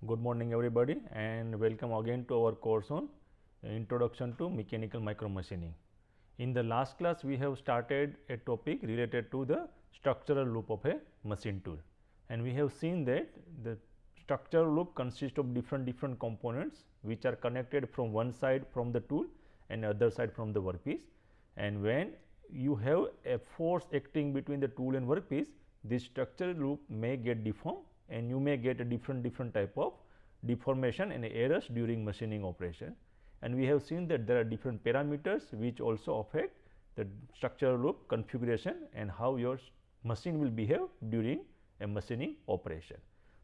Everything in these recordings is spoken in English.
Good morning everybody and welcome again to our course on Introduction to Mechanical Micromachining. In the last class we have started a topic related to the structural loop of a machine tool, and we have seen that the structural loop consists of different components which are connected from one side from the tool and other side from the workpiece, and when you have a force acting between the tool and workpiece, this structural loop may get deformed and you may get a different type of deformation and errors during machining operation. And we have seen that there are different parameters which also affect the structural loop configuration and how your machine will behave during a machining operation.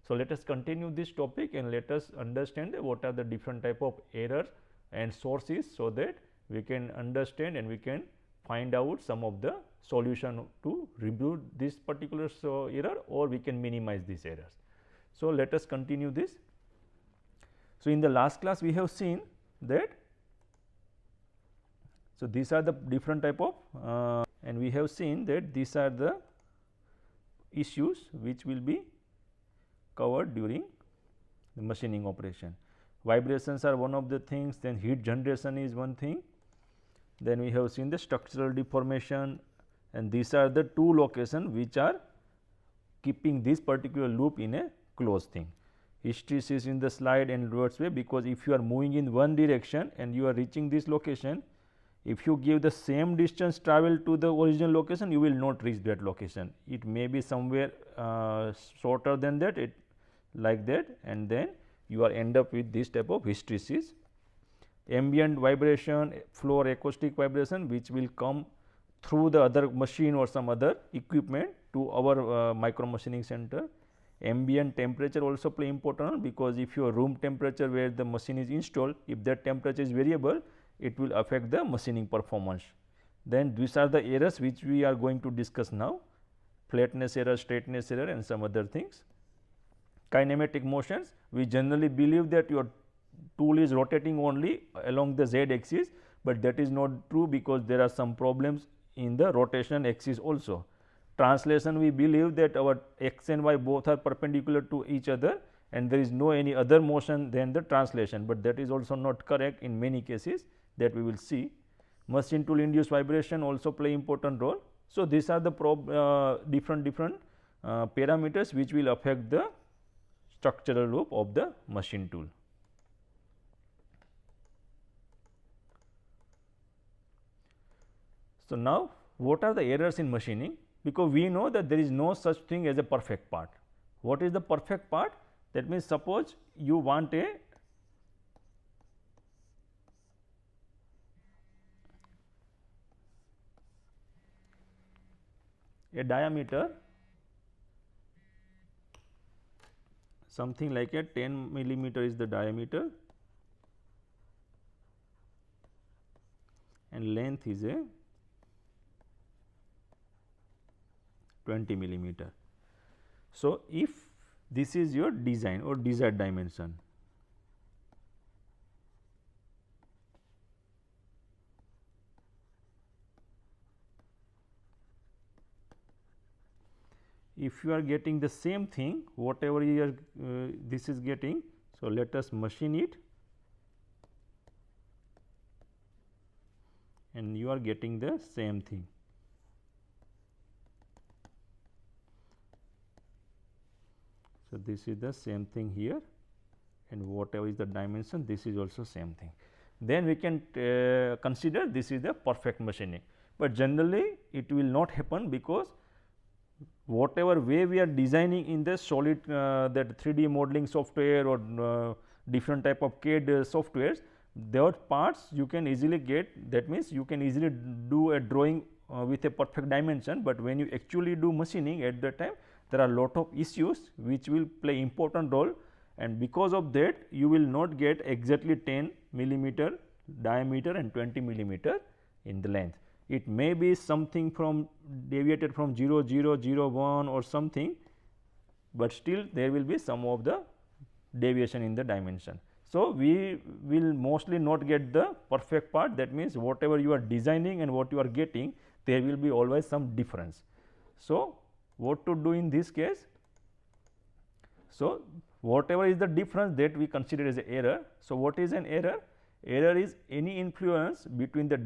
So, let us continue this topic and let us understand what are the different type of errors and sources, so that we can understand and we can find out some of the solution to remove this particular error, or we can minimize these errors. So, let us continue this. So, in the last class we have seen that, so these are the different type of and we have seen that these are the issues which will be covered during the machining operation. Vibrations are one of the things, then heat generation is one thing, then we have seen the structural deformation, and these are the two locations which are keeping this particular loop in a closed thing. Hysteresis in the slide and reverse way, because if you are moving in one direction and you are reaching this location, if you give the same distance travel to the original location, you will not reach that location. It may be somewhere shorter than that, it like that, and then you are end up with this type of hysteresis. Ambient vibration, floor acoustic vibration, which will come through the other machine or some other equipment to our micro machining center. Ambient temperature also play important role, because if your room temperature where the machine is installed, if that temperature is variable, it will affect the machining performance. Then these are the errors which we are going to discuss now: flatness error, straightness error, and some other things. Kinematic motions, we generally believe that your tool is rotating only along the z axis, but that is not true, because there are some problems in the rotation axis also. Translation, we believe that our x and y both are perpendicular to each other and there is no any other motion than the translation, but that is also not correct in many cases, that we will see. Machine tool induced vibration also play important role. So, these are the different parameters which will affect the structural loop of the machine tool. So, now what are the errors in machining? Because we know that there is no such thing as a perfect part. What is the perfect part? That means, suppose you want a diameter something like a 10 millimeter is the diameter and length is a 20 millimeter. So, if this is your design or desired dimension, if you are getting the same thing whatever you are this is getting. So, let us machine it and you are getting the same thing. So, this is the same thing here, and whatever is the dimension, this is also same thing. Then we can consider this is the perfect machining, but generally it will not happen, because whatever way we are designing in the solid that 3D modeling software or different type of CAD softwares, those parts you can easily get. That means, you can easily do a drawing with a perfect dimension, but when you actually do machining at that time, there are lot of issues which will play important role, and because of that you will not get exactly 10 millimeter diameter and 20 millimeter in the length. It may be something from deviated from 0.0001 or something, but still there will be some of the deviation in the dimension. So, we will mostly not get the perfect part. That means, whatever you are designing and what you are getting, there will be always some difference. So, what to do in this case? So, whatever is the difference that we consider as a error. So, what is an error? Error is any influence between the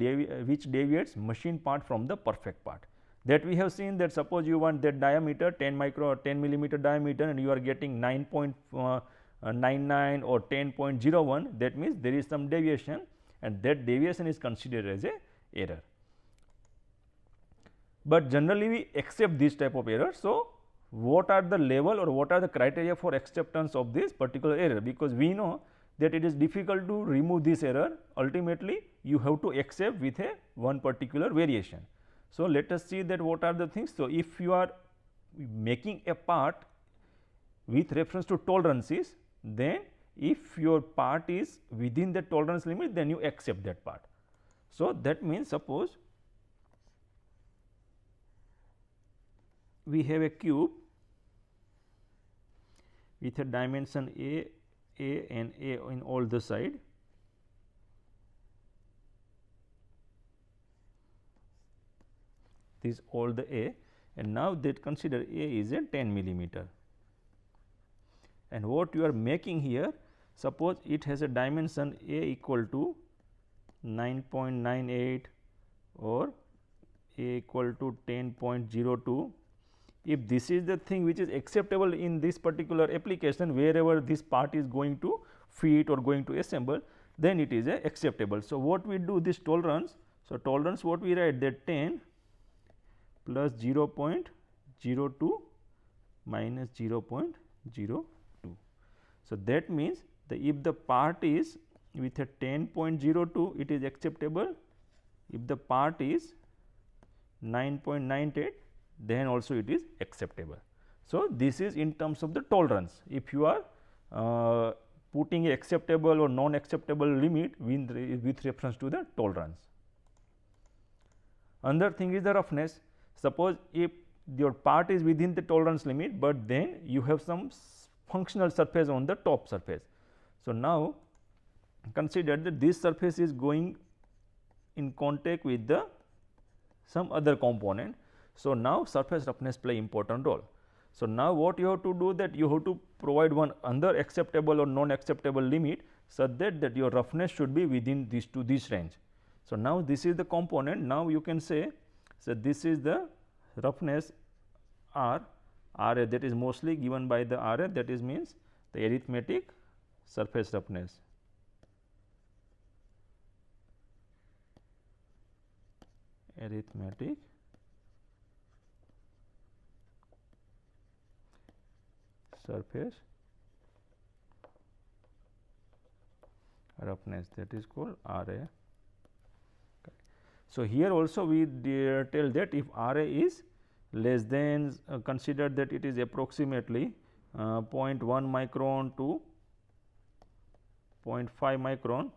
which deviates machine part from the perfect part. That we have seen that suppose you want that diameter 10 micro or 10 millimeter diameter and you are getting 9.99 or 10.01, that means there is some deviation and that deviation is considered as a error. But generally we accept this type of error. So, what are the level or what are the criteria for acceptance of this particular error? Because we know that it is difficult to remove this error, ultimately you have to accept with a one particular variation. So, let us see that what are the things. So, if you are making a part with reference to tolerances, then if your part is within the tolerance limit, then you accept that part. So, that means suppose we have a cube with a dimension A and A in all the side. This all the A, and now that consider A is a 10 millimeter. And what you are making here, suppose it has a dimension A equal to 9.98 or A equal to 10.02. If this is the thing which is acceptable in this particular application, wherever this part is going to fit or going to assemble, then it is acceptable. So, what we do this tolerance? So, tolerance what we write that 10 plus 0.02 minus 0.02. So, that means if the part is with a 10.02, it is acceptable. If the part is 9.98, then also it is acceptable. So, this is in terms of the tolerance. If you are putting a acceptable or non acceptable limit with reference to the tolerance. Another thing is the roughness. Suppose if your part is within the tolerance limit, but then you have some functional surface on the top surface. So, now consider that this surface is going in contact with the some other component. So, now surface roughness play important role. So, now what you have to do that you have to provide one under acceptable or non acceptable limit such that your roughness should be within this range. So, now this is the component. Now, you can say, so this is the roughness R, RA, that is mostly given by the RA, that is means the arithmetic surface roughness. Arithmetic surface roughness, that is called RA. So, here also we tell that if RA is less than consider that it is approximately 0.1 micron to 0.5 micron,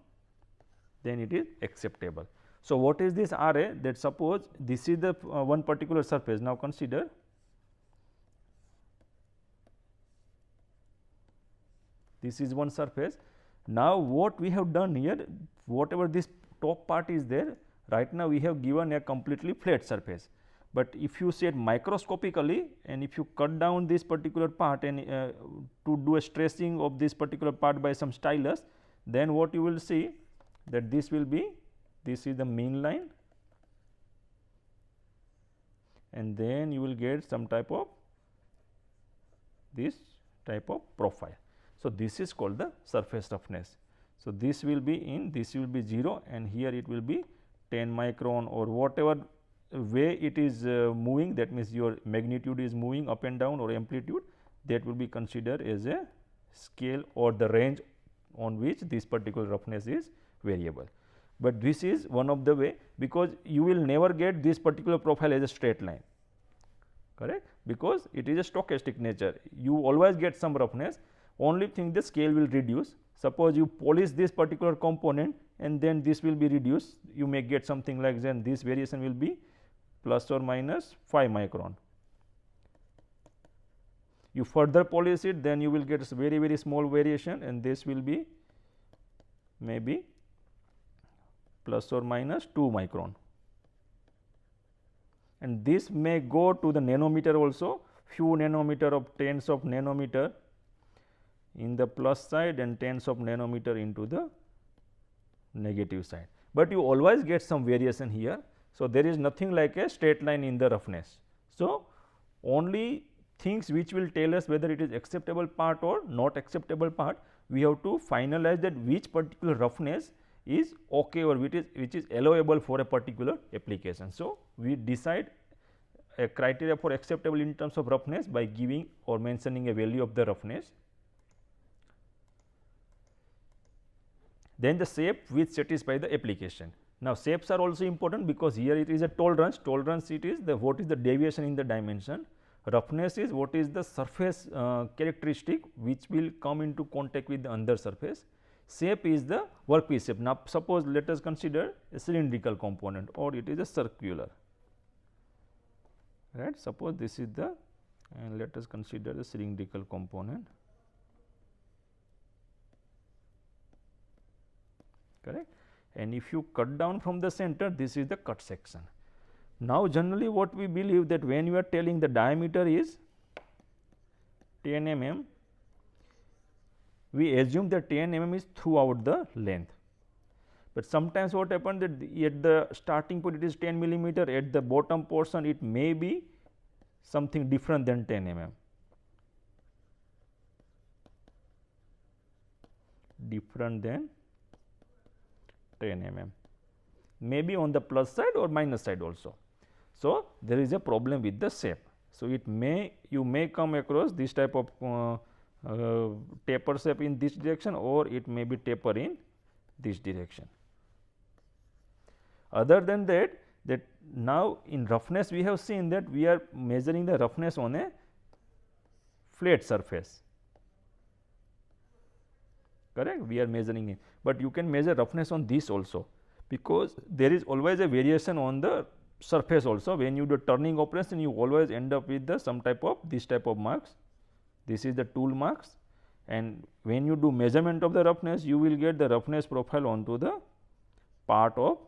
then it is acceptable. So, what is this RA? That suppose this is the one particular surface. Now, consider this is one surface. Now, what we have done here, whatever this top part is there, right now we have given a completely flat surface. But if you see it microscopically and if you cut down this particular part and to do a stressing of this particular part by some stylus, then what you will see that this will be, this is the mean line and then you will get some type of this type of profile. So, this is called the surface roughness. So, this will be in, this will be 0 and here it will be 10 micron or whatever way it is moving, that means your magnitude is moving up and down or amplitude, that will be considered as a scale or the range on which this particular roughness is variable. But this is one of the way, because you will never get this particular profile as a straight line, correct, because it is a stochastic nature. You always get some roughness, only thing the scale will reduce. Suppose you polish this particular component and then this will be reduced, you may get something like then this variation will be plus or minus 5 micron. You further polish it, then you will get a very small variation and this will be maybe plus or minus 2 micron. And this may go to the nanometer also, few nanometer of tens of nanometer in the plus side and tens of nanometer into the negative side, but you always get some variation here. So, there is nothing like a straight line in the roughness. So, only things which will tell us whether it is acceptable part or not acceptable part, we have to finalize that which particular roughness is okay or which is allowable for a particular application. So, we decide a criteria for acceptable in terms of roughness by giving or mentioning a value of the roughness. Then the shape which satisfy the application. Now, shapes are also important because here it is a tolerance. Tolerance it is the what is the deviation in the dimension. Roughness is what is the surface characteristic which will come into contact with the under surface. Shape is the workpiece shape. Now, suppose let us consider a cylindrical component or it is a circular, right. Suppose this is the, and let us consider the cylindrical component, correct. And if you cut down from the center, this is the cut section. Now, generally what we believe that when you are telling the diameter is 10 mm, we assume that 10 mm is throughout the length. But sometimes what happens that at the starting point it is 10 millimeter, at the bottom portion it may be something different than 10 mm. Different than 10 mm, maybe on the plus side or minus side also. So, there is a problem with the shape. So, it may you may come across this type of taper shape in this direction or it may be taper in this direction. Other than that, now in roughness we have seen that we are measuring the roughness on a flat surface, correct, we are measuring it, but you can measure roughness on this also, because there is always a variation on the surface also. When you do turning operation, you always end up with the some type of this type of marks. This is the tool marks, and when you do measurement of the roughness, you will get the roughness profile onto the part of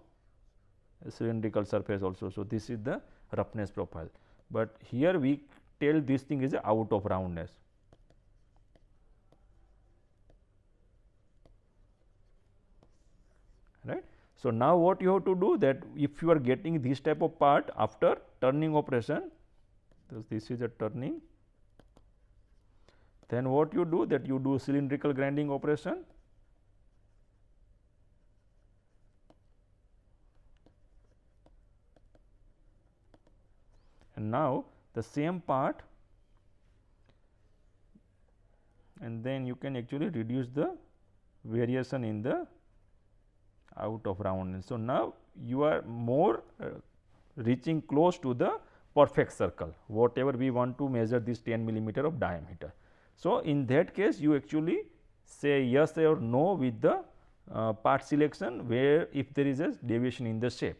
a cylindrical surface also. So, this is the roughness profile, but here we tell this thing is out of roundness. Right. So, now what you have to do that if you are getting this type of part after turning operation, this is a turning, then what you do that you do cylindrical grinding operation, and now the same part, and then you can actually reduce the variation in the out of roundness. So, now you are more reaching close to the perfect circle, whatever we want to measure this 10 millimeter of diameter. So, in that case you actually say yes or no with the part selection, where if there is a deviation in the shape.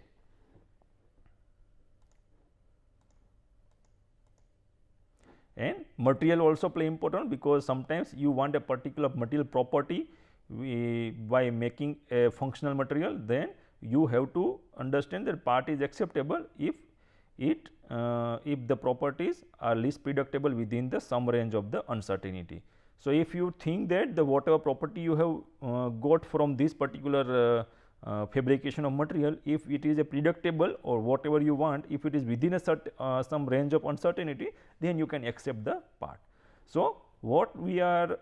And material also play important, because sometimes you want a particular material property by making a functional material, then you have to understand that part is acceptable if it if the properties are least predictable within the some range of the uncertainty. So, if you think that the whatever property you have got from this particular fabrication of material, if it is a predictable or whatever you want, if it is within a certain some range of uncertainty, then you can accept the part. So, what we are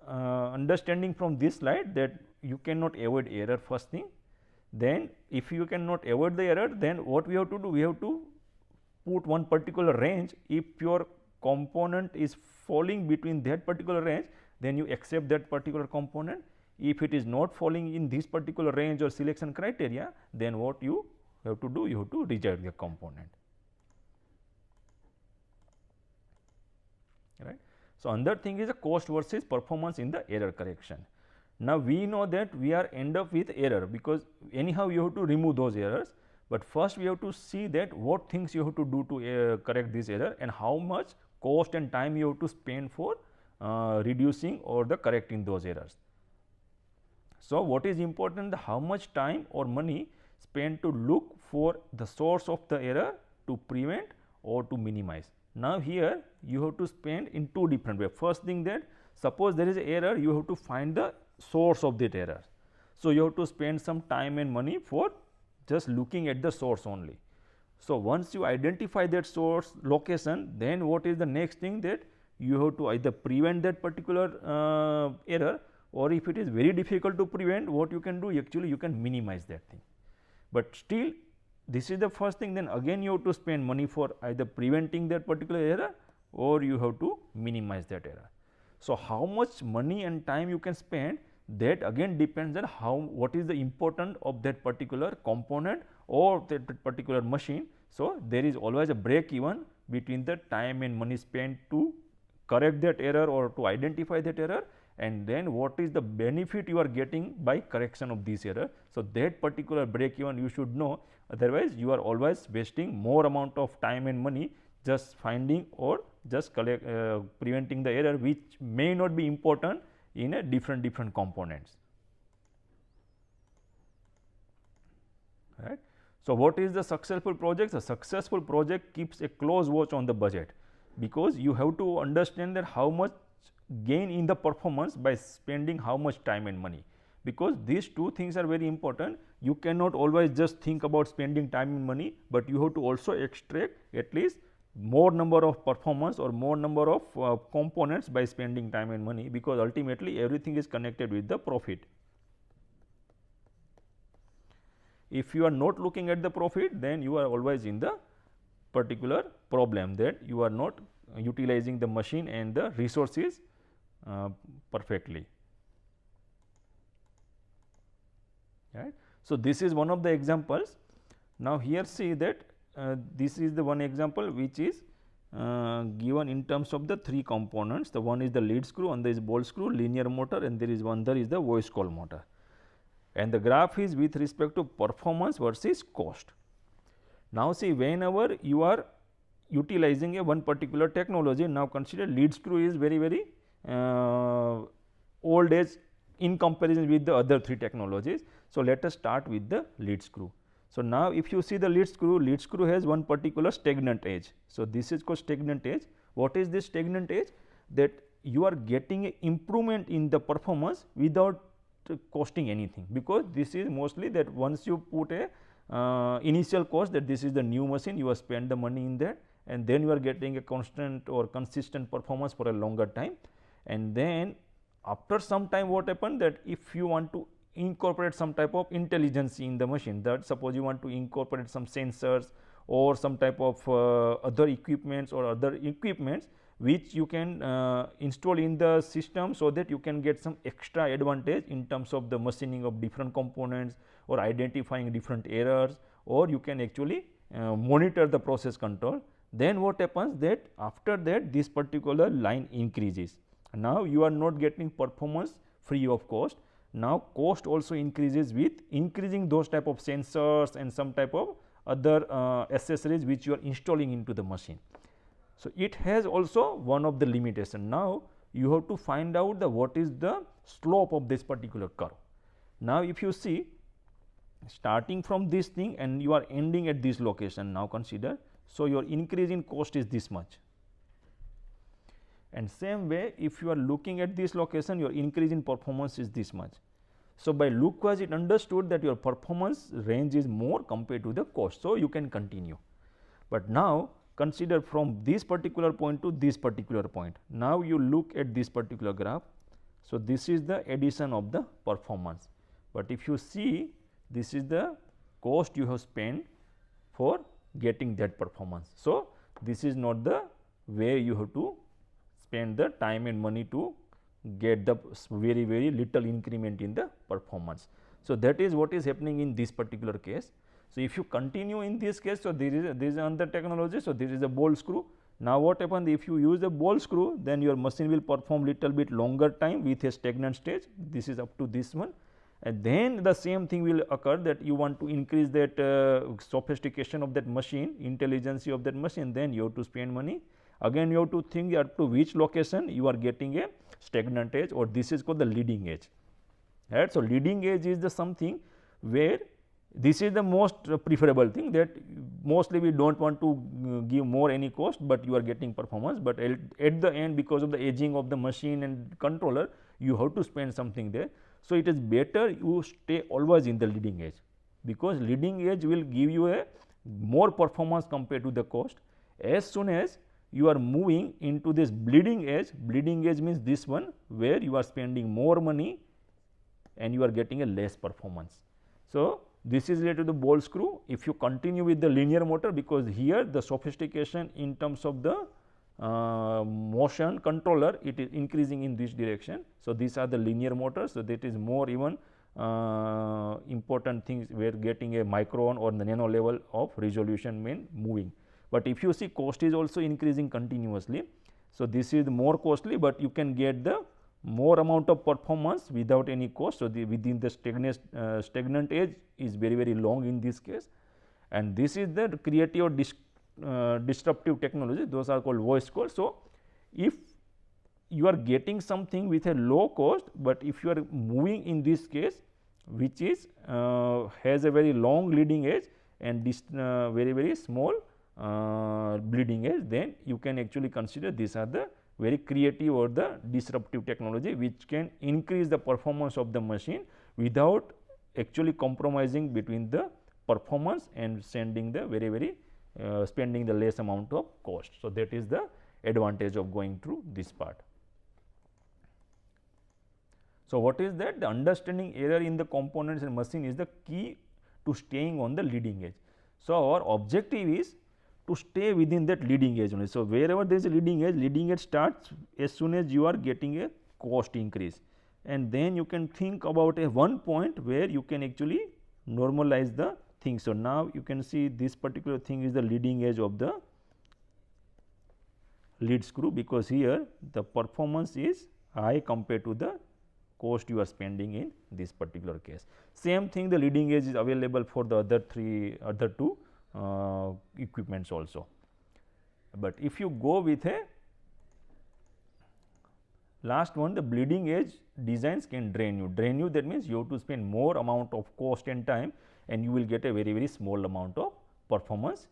understanding from this slide, that you cannot avoid error first thing. Then if you cannot avoid the error, then what we have to do, we have to put one particular range. If your component is falling between that particular range, then you accept that particular component. If it is not falling in this particular range or selection criteria, then what you have to do, you have to reject the component, right. So, another thing is a cost versus performance in the error correction. Now, we know that we are end up with error, because anyhow you have to remove those errors, but first we have to see that what things you have to do to correct this error, and how much cost and time you have to spend for reducing or the correcting those errors. So, what is important, how much time or money spent to look for the source of the error to prevent or to minimize. Now, here you have to spend in two different ways. First thing, that suppose there is an error, you have to find the source of that error. So, you have to spend some time and money for just looking at the source only. So, once you identify that source location, then what is the next thing, that you have to either prevent that particular error, or if it is very difficult to prevent, what you can do, actually you can minimize that thing. But still this is the first thing, then again you have to spend money for either preventing that particular error, or you have to minimize that error. So, how much money and time you can spend, that again depends on what is the importance of that particular component or that particular machine. So, there is always a break even between the time and money spent to correct that error or to identify that error, and then what is the benefit you are getting by correction of this error. So, that particular break even you should know, otherwise you are always wasting more amount of time and money just finding or just preventing the error, which may not be important in a different components, right. So, what is the successful project? The successful project keeps a close watch on the budget, because you have to understand that how much gain in the performance by spending how much time and money, because these two things are very important. You cannot always just think about spending time and money, but you have to also extract at least more number of performance or more number of components by spending time and money, because ultimately everything is connected with the profit. If you are not looking at the profit, then you are always in the particular problem that you are not utilizing the machine and the resources perfectly, right. So, this is one of the examples. Now, here see that this is the one example which is given in terms of the three components. The one is the lead screw, and there is bolt screw, linear motor, and there is the voice coil motor, and the graph is with respect to performance versus cost. Now, see, whenever you are utilizing a one particular technology, now consider lead screw is very old age in comparison with the other three technologies. So, let us start with the lead screw. So, now if you see the lead screw has one particular stagnant edge. So, this is called stagnant edge. What is this stagnant edge? That you are getting a improvement in the performance without costing anything, because this is mostly that once you put a initial cost, that this is the new machine, you have spent the money in that, and then you are getting a constant or consistent performance for a longer time. And then after some time, what happened, that if you want to incorporate some type of intelligence in the machine, that suppose you want to incorporate some sensors or some type of other equipments which you can install in the system, so that you can get some extra advantage in terms of the machining of different components or identifying different errors, or you can actually monitor the process control. Then what happens, that after that this particular line increases. Now, you are not getting performance free of cost. Now, cost also increases with increasing those type of sensors and some type of other accessories which you are installing into the machine. So, it has also one of the limitation. Now, you have to find out the what is the slope of this particular curve. Now, if you see starting from this thing and you are ending at this location, now consider. So, your increase in cost is this much, and same way if you are looking at this location, your increase in performance is this much. So, by look-wise it understood that your performance range is more compared to the cost. So, you can continue, but now consider from this particular point to this particular point. Now, you look at this particular graph. So, this is the addition of the performance, but if you see, this is the cost you have spent for getting that performance. So, this is not the way you have to spend the time and money to get the very little increment in the performance. So, that is what is happening in this particular case. So, if you continue in this case, so there is another technology. So, this is a bolt screw. Now, what happens if you use a bolt screw, then your machine will perform little bit longer time with a stagnant stage. This is up to this one, and then the same thing will occur, that you want to increase that sophistication of that machine, intelligence of that machine, then you have to spend money. Again you have to think up to which location you are getting a stagnant edge, or this is called the leading edge, right. So, leading edge is the something where This is the most preferable thing, that mostly we do not want to give more any cost, but you are getting performance, but at the end because of the aging of the machine and controller you have to spend something there. So, it is better you stay always in the leading edge, because leading edge will give you a more performance compared to the cost. As soon as you are moving into this bleeding edge means this one where you are spending more money and you are getting a less performance. So, this is related to the ball screw. If you continue with the linear motor, because here the sophistication in terms of the motion controller, it is increasing in this direction. So, these are the linear motors. So, that is more even important things where getting a micron or the nano level of resolution mean moving. But if you see cost is also increasing continuously. So, this is more costly, but you can get the more amount of performance without any cost. So, within the stagnant edge is very long in this case, and this is the creative or disruptive technology, those are called voice code. So, if you are getting something with a low cost, but if you are moving in this case which is has a very long leading edge and this very small bleeding edge, then you can actually consider these are the very creative or the disruptive technology which can increase the performance of the machine without actually compromising between the performance and sending the very spending the less amount of cost. So, that is the advantage of going through this part. So, what is that? The understanding error in the components and machine is the key to staying on the leading edge. So, our objective is to stay within that leading edge only. So, wherever there is a leading edge starts as soon as you are getting a cost increase, and then you can think about a one point where you can actually normalize the thing. So, now you can see this particular thing is the leading edge of the lead screw, because here the performance is high compared to the cost you are spending in this particular case. Same thing, the leading edge is available for the other two equipments also. But if you go with a last one, the bleeding edge designs can drain you, that means you have to spend more amount of cost and time and you will get a very small amount of performance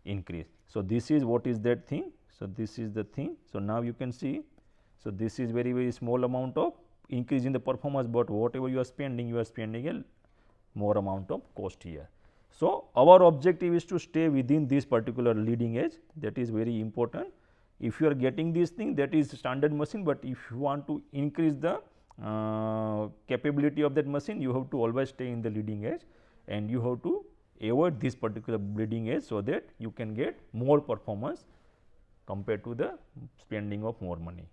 increase. So, this is what is that thing. So, this is the thing. So, now you can see, so this is very small amount of increase in the performance, but whatever you are spending a more amount of cost here. So, our objective is to stay within this particular leading edge, that is very important. If you are getting this thing, that is standard machine, but if you want to increase the capability of that machine, you have to always stay in the leading edge and you have to avoid this particular bleeding edge, so that you can get more performance compared to the spending of more money.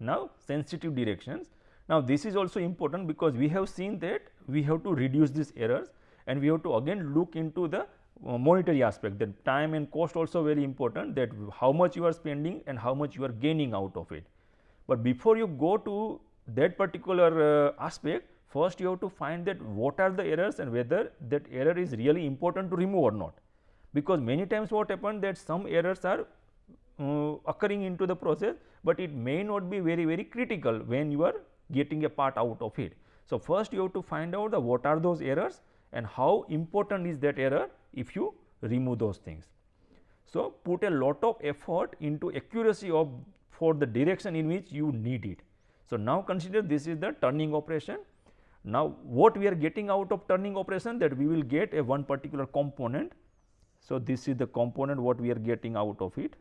Now, sensitive directions. Now, this is also important because we have seen that we have to reduce these errors and we have to again look into the monetary aspect, that time and cost also very important, that how much you are spending and how much you are gaining out of it. But before you go to that particular aspect, first you have to find that what are the errors and whether that error is really important to remove or not. Because many times what happens, that some errors are occurring into the process, but it may not be very critical when you are getting a part out of it. So, first you have to find out the what are those errors and how important is that error if you remove those things. So, put a lot of effort into accuracy of for the direction in which you need it. So, now consider this is the turning operation. Now, what we are getting out of turning operation, that we will get a one particular component. So, this is the component what we are getting out of it.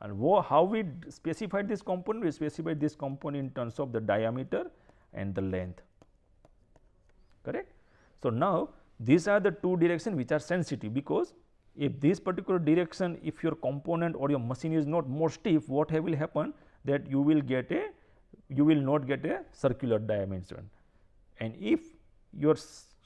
And how we specified this component? We specified this component in terms of the diameter and the length, correct. So, now these are the two directions which are sensitive, because if this particular direction, if your component or your machine is not more stiff, what will happen, that you will not get a circular dimension. And if your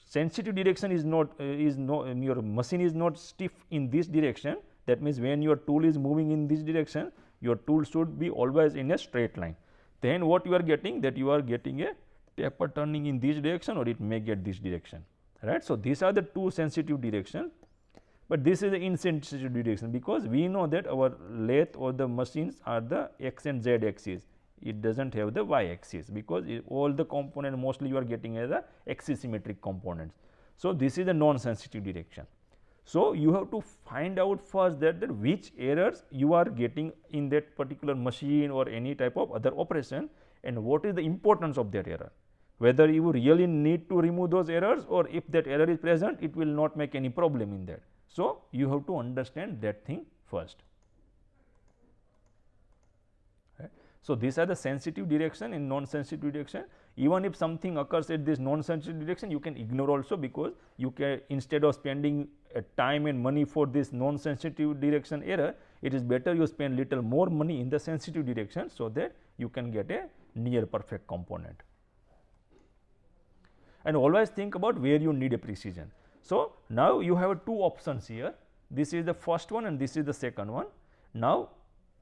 sensitive direction is not your machine is not stiff in this direction, that means when your tool is moving in this direction, your tool should be always in a straight line. Then what you are getting, that you are getting a taper turning in this direction or it may get this direction, right. So, these are the two sensitive directions, but this is the insensitive direction, because we know that our lathe or the machines are the x and z axis. it does not have the y axis, because all the component mostly you are getting as a axisymmetric components. So, this is a non-sensitive direction. So, you have to find out first that which errors you are getting in that particular machine or any type of other operation, and what is the importance of that error, whether you really need to remove those errors, or if that error is present it will not make any problem in that. So, you have to understand that thing first. So, these are the sensitive direction and non-sensitive direction. Even if something occurs at this non-sensitive direction, you can ignore also, because you can, instead of spending time and money for this non-sensitive direction error, it is better you spend little more money in the sensitive direction, so that you can get a near perfect component. And always think about where you need a precision. So, now you have two options here, this is the first one and this is the second one. Now,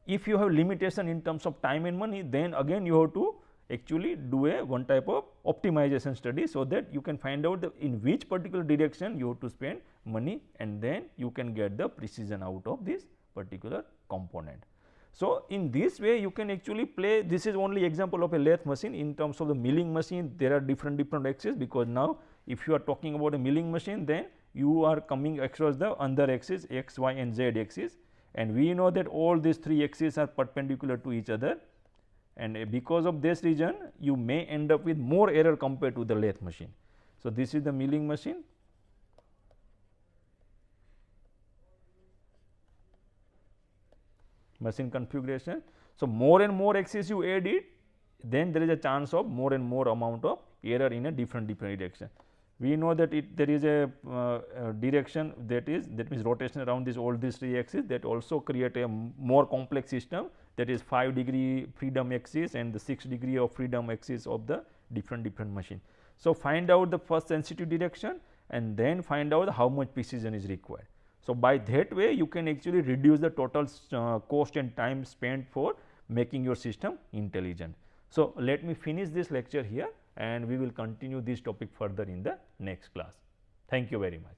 if you have limitation in terms of time and money, then again you have to actually do a one type of optimization study, so that you can find out in which particular direction you have to spend money, and then you can get the precision out of this particular component. So, in this way you can actually play, this is only example of a lathe machine. In terms of the milling machine, there are different axes, because now if you are talking about a milling machine, then you are coming across the other axis x, y and z axis, and we know that all these three axes are perpendicular to each other, and because of this reason you may end up with more error compared to the lathe machine. So, this is the milling machine. Machine configuration. So, more and more axis you add it, then there is a chance of more and more amount of error in a different direction. We know that there is a direction that means rotation around all these three axes, that also create a more complex system, that is 5° freedom axis and the 6° of freedom axis of the different machine. So, find out the first sensitive direction and then find out how much precision is required. So, by that way you can actually reduce the total cost and time spent for making your system intelligent. So, let me finish this lecture here, and we will continue this topic further in the next class. Thank you very much.